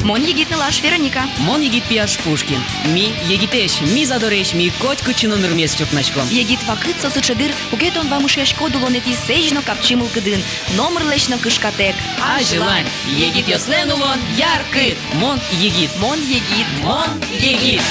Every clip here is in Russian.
Мон егитный лаш Вероника. Мон егит пияш Пушкин. Ми егитеш, ми задореш, ми коть кучину нырмес чукначком. Егит вакыт сосычыдыр, угетон вамышеш кодулонети сежно капчимыл кыдын. Номер лечно кышкатек. А желань, егит йослен улон, яркыт. Мон егит. Мон егит. Мон егит.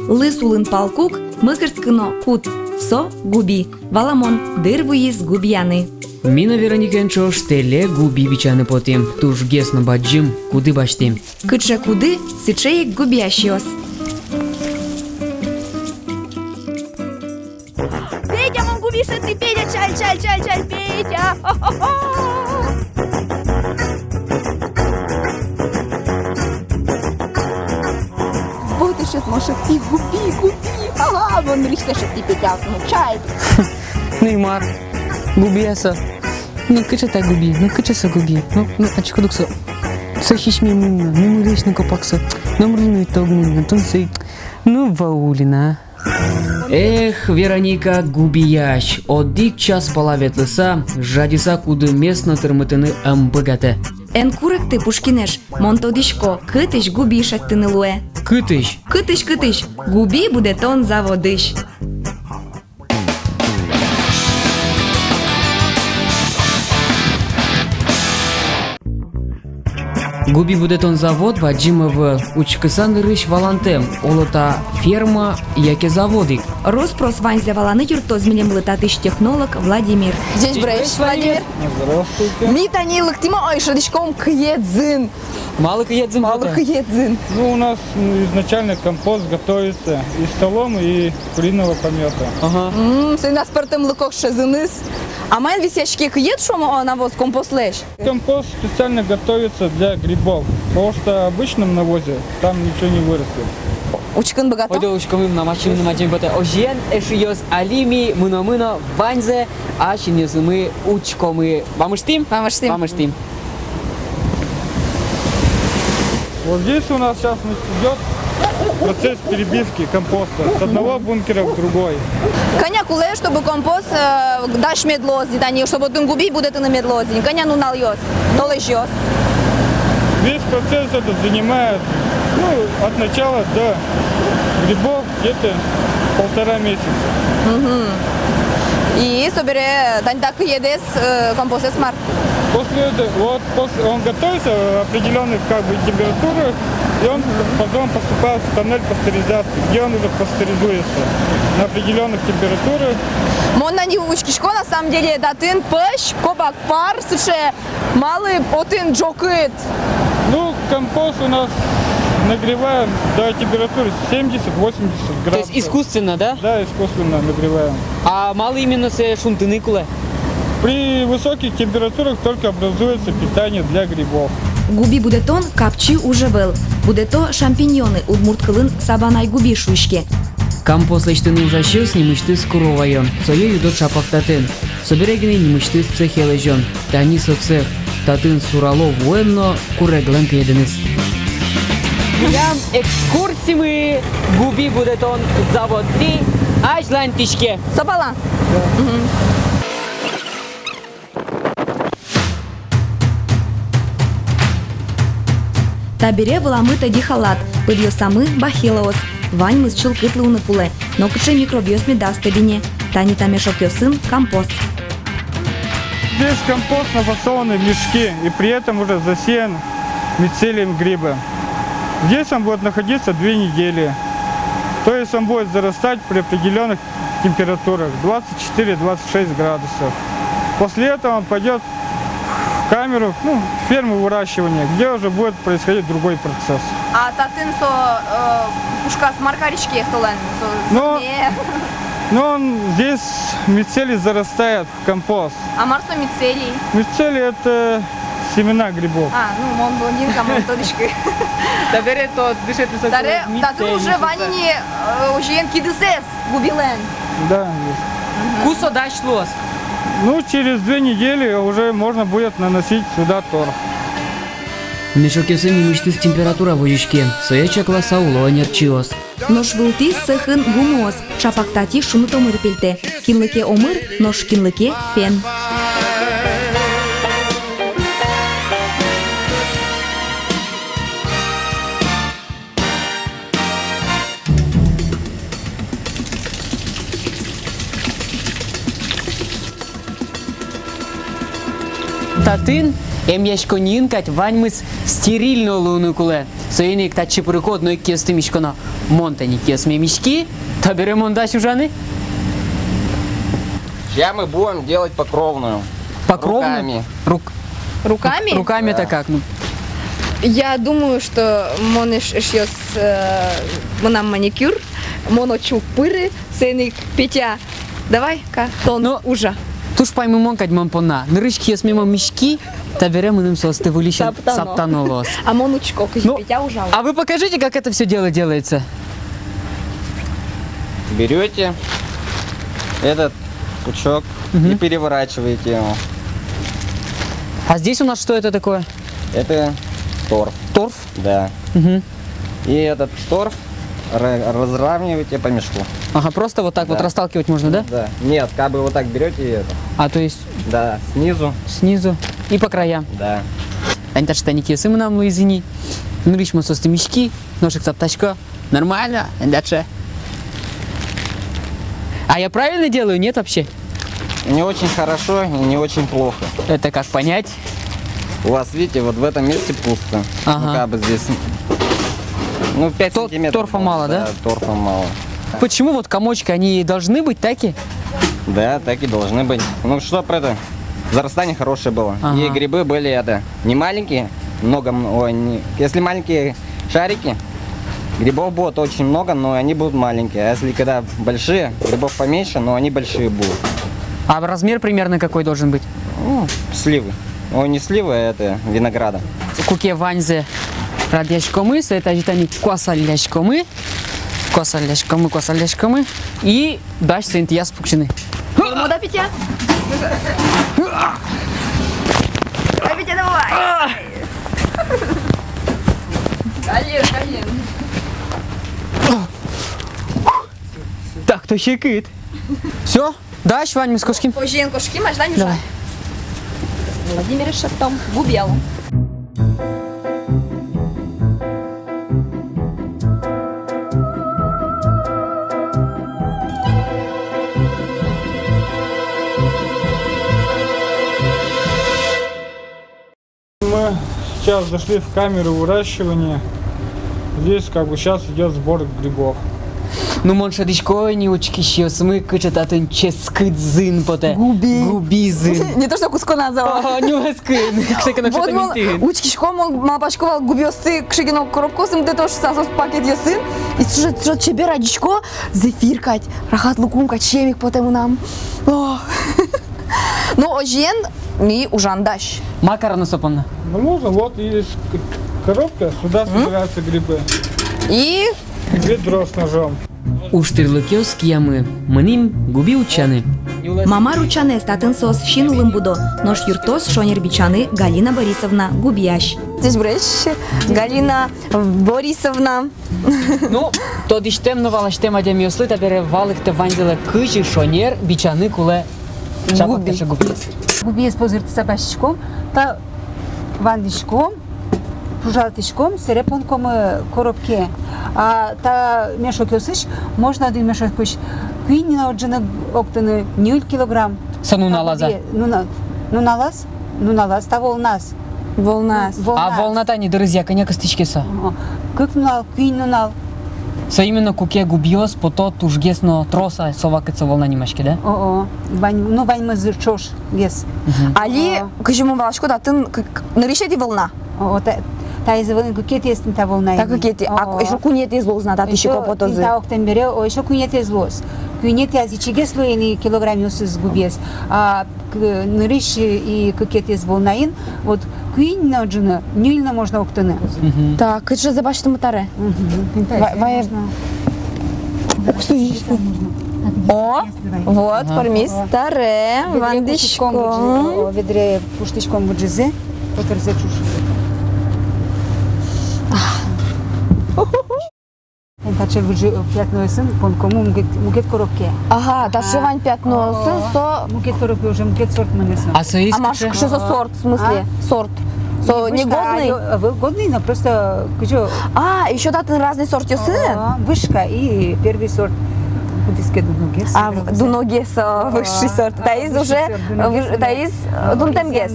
Лысулын палкук, мыхырскыно кут. Со губи. Валамон дырвуиз губьяны. Мина Вероникенчо штеле губи бичаны потим. Туж гесно баджим, куды баштим. Кытша куды, сычеек губящиос. Петя, мон губиша ты, Петя, чаль, Петя. Вот и сейчас, Маша, ты губи. Ага, вон рисуешь, ты, Петя, ну, чаль. Неймар, губиаса. Ну, кычата губи, ну, кычаса губи. Ну, ачкодукса. Сахишми мимо лично копакса. Номрину и тогну, тунсы. Ну, ваулина. Эх, Вероника губияш. Одик час палаветлыса, жадиса куды местно тырмытыны амбыгате. Эн курык ты пушкинеш, монтодишко, кытыш губишат тынылуэ. Кытыш. Кытыш, губи будетон заводыш. Губи будетон завод баджимов учкысан рыш валантем. Олота ферма, яке заводик. Роспрос ванзя валаны юртозмелем лытатыш технолог Владимир. Здесь Брейш, Владимир. Здравствуйте. Митани лыктима ойшадышком кыедзин. Мало кыедзин. Ну, у нас изначально компост готовится из соломы и куриного помета. Ага. Сына спортом лыкок шазыныс. А майн висяшки кыед шомо навоз компост-леш? Компост специально готовится для грибов, потому что в обычном навозе там ничего не вырастет. Учкын богато? Ойда учкамым на машину мачем бата. Ожен эшиос алими мыно ванзе, а шинесымы учкомы. Вамыштим? Вамыштим. Вот здесь у нас сейчас идет процесс перебивки компоста с одного бункера в другой. Коня куле, чтобы компост дашь медлози, чтобы ты губи будет на медлози. Коня ну нальёс, то лежёс. Весь процесс этот занимает от начала до грибов где-то 1,5 месяца. И собере дань так едес компост смарт. После этого, он готовится в определенных температурах, и он потом поступает в тоннель пастеризации, где он уже пастеризуется на определенных температурах. Монна не учкишко на самом деле датын пыш, кобак пар, суше малый отын джокыт. Ну, компост у нас нагреваем до температуры 70-80 градусов. То есть искусственно, да? Да, искусственно нагреваем. А мало именно с шунтыны куле? При высоких температурах только образуется питание для грибов. Губи будетон капчи уже был. Будето шампиньоны удмурткылын сабанай губи шушке. Компост лечтыны ужащил, немышты скуровайон. Сое юдот шапактатын. Соберегины немышты с цехележон. Тани со цех. Татын сурало военно куреглен кеденес. Прям экскурсии губи будетон заводи аж лантишке. Собала. Табере валамыта дихалат, пыдьосамы бахилаос. Вань мысчыл кытлы унапуле, но кыче микробиос медас табине. Тани тамешок йосын компост. Здесь компост нафасованы в мешки и при этом уже засеян мицелием гриба. Здесь он будет находиться 2 недели. То есть он будет зарастать при определенных температурах 24-26 градусов. После этого он пойдет в камеру, ферму выращивания, где уже будет происходить другой процесс. А татын со пушка с маркарички столен. Но он здесь мицелий зарастает в компост. А марсо мицелий? Мицелий – это семена грибов. Мон блондинка, мон тодышки. Табере то дышит Таре, татын уже ванини уже кидысес губилен. Да, есть. Кусо дашь лос. Через 2 недели уже можно будет наносить сюда торф. Мешок йосы немышты с температура вожичке. Сое чакла сауло нерчиос. Нош вылти сыхын гумоос. Чапактати шумы томыр пельте. Кинлыке омыр, нош кинлыке фен. татын, яшко нинкать, ваньмыс стерильно луну куле. Союник та чепурикот, но и кесты мишкона. Монтани кесме мишки, та берем монтаж ужаны. Сейчас мы будем делать покровную. Покровную? Руками. Руками? Руками это как? Ну, Я думаю, что моны шьёс нам маникюр, моно чук пыры, сыник Петя. Давай-ка, тон Ну, уже. туш пойму монкать мампона. Нырычки ес мимо мишки, та берем им состы вылищем саптанолос. А монучко, Ну, Петя уже. А вы покажите, как это все дело делается. Берете этот пучок и переворачиваете его. А здесь у нас что это такое? Это торф. Торф? Да. Угу. И этот торф разравниваете по мешку. Ага, просто вот так вот Да. расталкивать можно, да? Да. Нет, как бы вот так берете и это. А то есть Да, снизу. снизу и по краям. Да. Они штаники сы нам лызини. Нырыч мы состы мешки, ножик цаптачка. Нормально, дальше. А я правильно делаю, нет вообще? Не очень хорошо и не очень плохо. Это как понять? У вас, видите, вот в этом месте пусто. Ага. Ну, как бы здесь... Ну, 5 То- сантиметров. торфа мало, да? Торфа мало. Почему вот комочки, они должны быть таки? Да, так и должны быть. Ну, чтоб это... Зарастание хорошее было. Ага. И грибы были это... Не маленькие, если маленькие шарики, грибов будет очень много, но они будут маленькие. А если когда большие, грибов поменьше, но они большие будут. А размер примерно какой должен быть? Ну, сливы. Ой, не сливы, а это винограда. Куке ванзе радяшкомы, это они квасаляшкомы. Квасаляшкомы. И дальше сент я спукчены. Мода Петя. Давай, Петя, давай. Колен. Так, то щекит. Все? Дальше, Вань, мы с кошки. Позже кошки, маш, да, Давай. Владимир Шатом, Губел. Мы сейчас зашли в камеру выращивания. Здесь как бы сейчас идет сбор грибов. Ну, монша дичко, не учки ще смык, чататын ческит зин поте. Губи зин. Не то, что куско называл. Ага, не ласкин. Кшека на Вот что-то мол, ментин. учкишко мол малпачковал губёсы кшигино коробку сым де тош сасос пакет ясын. И что чебе радичко зефиркать, рахат лукумка чемик потом нам. О. Ну, ожен и ужандаш. Макарону сопонна. Ну можно, вот есть коробка, сюда собираются грибы. И Ведро с ножом. Уштырлыкёс киямы, мыним губи учаны. Мама ручане статын сос шинулым будо, нож юртос шонер бичаны Галина Борисовна Губияш. здесь врач Галина Борисовна. Ну, то диштем новалаштем адем йосли, табере валыкте ванзеле кычы шонер бичаны куле чапакташа губиес. Губиес позыртыса башичком, та вандичком, жужалтичком, серепонком коробке. А та мешок йосыш, можно один мешок куш. Куинина отжина октаны 0 килограмм. Сану налаза. Ну налаз, та волнас. Волна. А волната не друзья, коня костичкеса. Как нунал, куин нунал. Са именно куке губиос, пото тужгесно троса совакаца волна немашки, да? О, ну вань мы зырчош, гес. Али, кыжему балашко да тын наришети волна. О, та из волны кукет есть та волна. Так какети, а еще кунет из лозна, та тиши копотозы. Та октем бере, о еще кунет из лоз. Кунет я зичигес лоени килограмм юсыз губес. А нырыш и кукет из волнаин, вот куин на джина, нюльно можно октаны. Так, это же забачты мутаре. Вай. О, вот, пармис, таре, вандичко. Ведре пуштичком буджизе, потерзе чуш. Таче буджи пятно сын, пон кому мукет коробке. Ага, та шивань пятно, сын со... Мукет коробке уже мукет сорт манеса. А соис А маш, что за сорт, в смысле? Сорт. Со негодный? Годный, но просто А, еще да, ты разный сорт сын? вышка и первый сорт. буддийский дуногес. А дуногес высший сорт. Таиз уже таиз дунтемгес.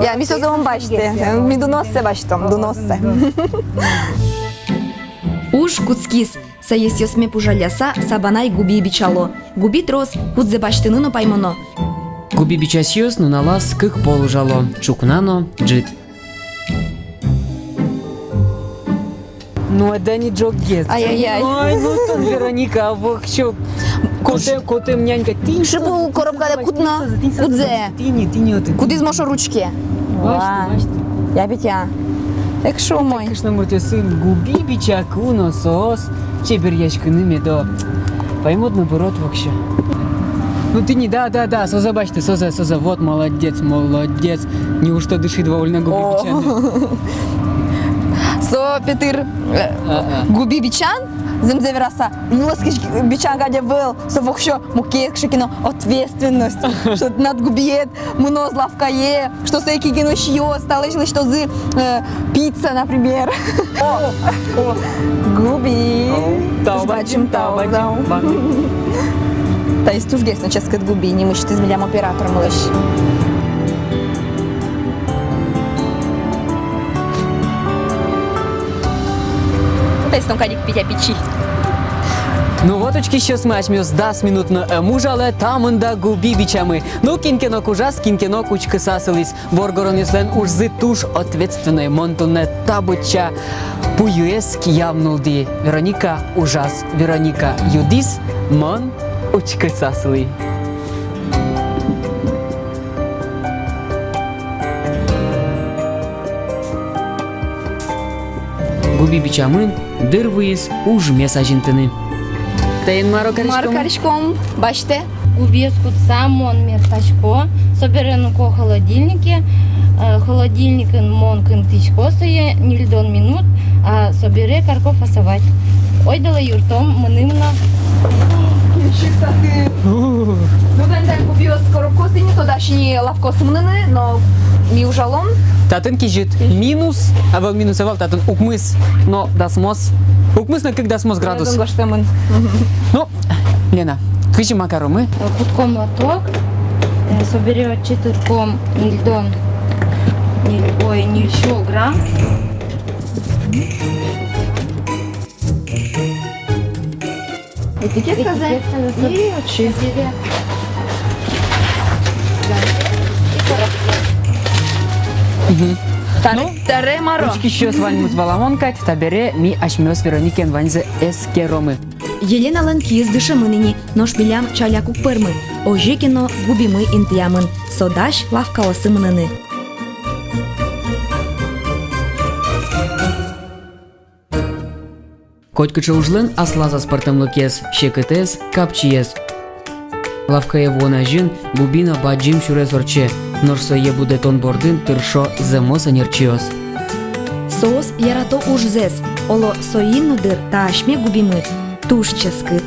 Я мисо зовом бачте. Ми дуноссе бачтом, дуноссе. Уж куцкис, саес йосме пужаляса, сабанай губи бичало. Губи трос, худзе баштыныно паймоно. Губи бичасьёс нуналас кых полужало, чукнано джит. Ну, это не джок-гет. Ай-яй-яй. Ой, ну там Вероника, а вот что? Котем нянька, ты Шибу коробка де кутна, кудзе. Ты не. Куди змошу ручки? Бачите. Я бітя. Як шо мой? Конечно, можете сын губи бичаку, носос, чеберьячкиными, да. Поймут наоборот вообще. Ну ты не, да, соза, бачите, соза, вот молодец. Неужто дышит довольно губи бичаны? Со Петир губи бичан, земзе вераса, милоски бичан гадя был, со вохщо муке кшикино ответственность, что над губиет, муно злавкае, что со эки гено шьё, стало что зы пицца, например. Губи. Бачим тау. Та есть уж гесно ческат губи, не мышь ты змелям оператор малыш. Тестом кадик питя печи. Ну вот очки сейчас мы очмёс 10 минут на мужале, там инда губи бичамы. Ну кинкенок ужас, кинкенок учка сасылись. Воргорон еслен уж зытуш ответственной монтуне табуча. Пуюэски явнулди. Вероника ужас, Вероника юдис, мон учка сасыли. Губи бичамын дыр выйыз уж месажинтыны. Тейн Маро Каричком. Маркаричком, бачите? Убеску самон местачко, соберено ко холодильнике, холодильник мон кынтычко сое, нильдон минут, а собере карко фасовать. Ой, дала юртом, мынымна. Ну, да, купила коробку сыни, то дальше не лавко сымныны, но ми ужалом. Татын кижит минус, а вал минусовал татын укмыс, но дасмос. Укмыс на как дасмос градус. Ну, Лена, кычи макаромы. Кутком лоток, соберет четырком нильдон, нильшо грамм. Этикетка за и очи. Таре маро. Очки еще с вами музваламонкать, табере ми ашмёс Вероникен ваньзе эскеромы. Елена ланкиз дышымыныни, но шпилям чаляку пырмы. Ожекино губимы интиямын. Содаш лавкаосымыныны. Котькача ужлен аслаза спартамлыкес, щекетес, капчиес. Лавкае вона жин, губина баджим шурес орче, норсое буде тон бордын тыршо земоса нерчиос. Соос ярато уж зес, оло соиннудыр та ашме губимы. Туш ческыт.